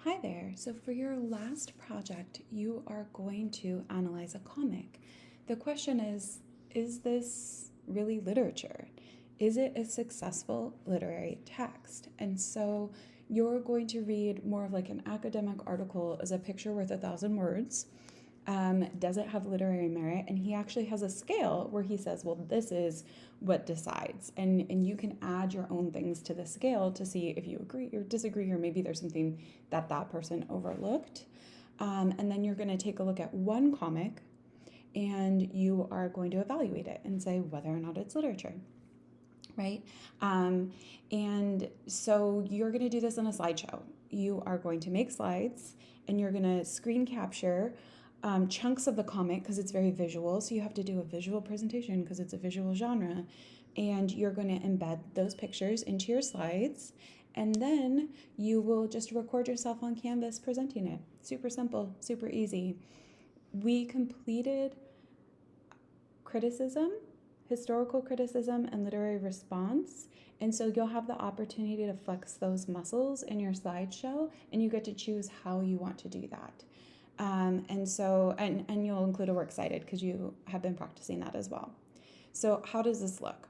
Hi there. So, for your last project, you are going to analyze a comic. The question is this really literature? Is it a successful literary text? And so, you're going to read more of like an academic article as a picture worth a thousand words. Does it have literary merit? And he actually has a scale where he says, well, this is what decides. And you can add your own things to the scale to see if you agree or disagree, or maybe there's something that person overlooked. And then you're going to take a look at one comic and you are going to evaluate it and say whether or not it's literature. Right? And so you're going to do this in a slideshow. You are going to make slides and you're going to screen capture chunks of the comic because it's very visual. So you have to do a visual presentation because it's a visual genre. And you're going to embed those pictures into your slides. And then you will just record yourself on Canvas presenting it. Super simple, super easy. We completed criticism, historical criticism, and literary response. And so you'll have the opportunity to flex those muscles in your slideshow, and you get to choose how you want to do that. And you'll include a works cited because you have been practicing that as well. So how does this look?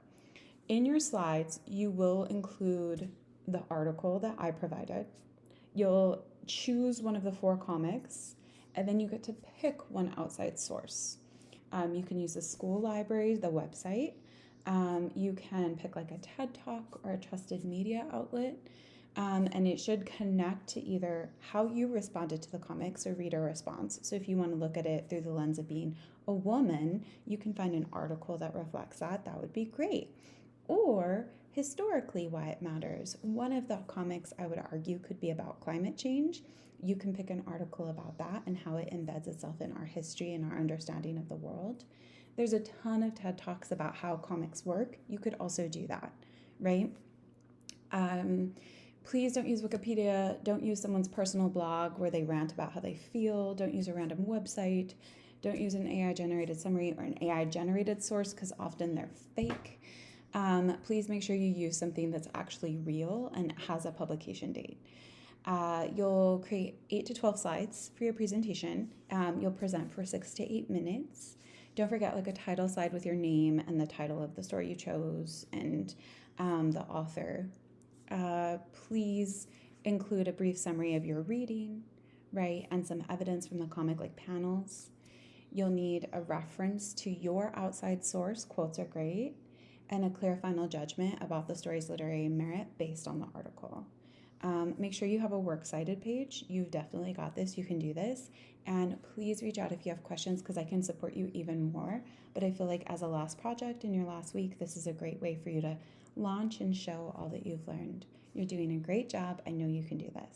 In your slides, you will include the article that I provided. You'll choose one of the four comics, and then you get to pick one outside source. You can use the school library, the website. You can pick like a TED Talk or a trusted media outlet. And it should connect to either how you responded to the comics or reader response. So if you want to look at it through the lens of being a woman, you can find an article that reflects that. That would be great. Or historically, why it matters. One of the comics I would argue could be about climate change. You can pick an article about that and how it embeds itself in our history and our understanding of the world. There's a ton of TED Talks about how comics work. You could also do that, right? Please don't use Wikipedia. Don't use someone's personal blog where they rant about how they feel. Don't use a random website. Don't use an AI generated summary or an AI generated source because often they're fake. Please make sure you use something that's actually real and has a publication date. You'll create 8 to 12 slides for your presentation. You'll present for 6 to 8 minutes. Don't forget like a title slide with your name and the title of the story you chose and the author. Please include a brief summary of your reading, right? And some evidence from the comic, like panels. You'll need a reference to your outside source, quotes are great, and a clear final judgment about the story's literary merit based on the article. Make sure you have a works cited page. You've definitely got this. You can do this. And please reach out if you have questions because I can support you even more. But I feel like as a last project in your last week, this is a great way for you to launch and show all that you've learned. You're doing a great job. I know you can do this.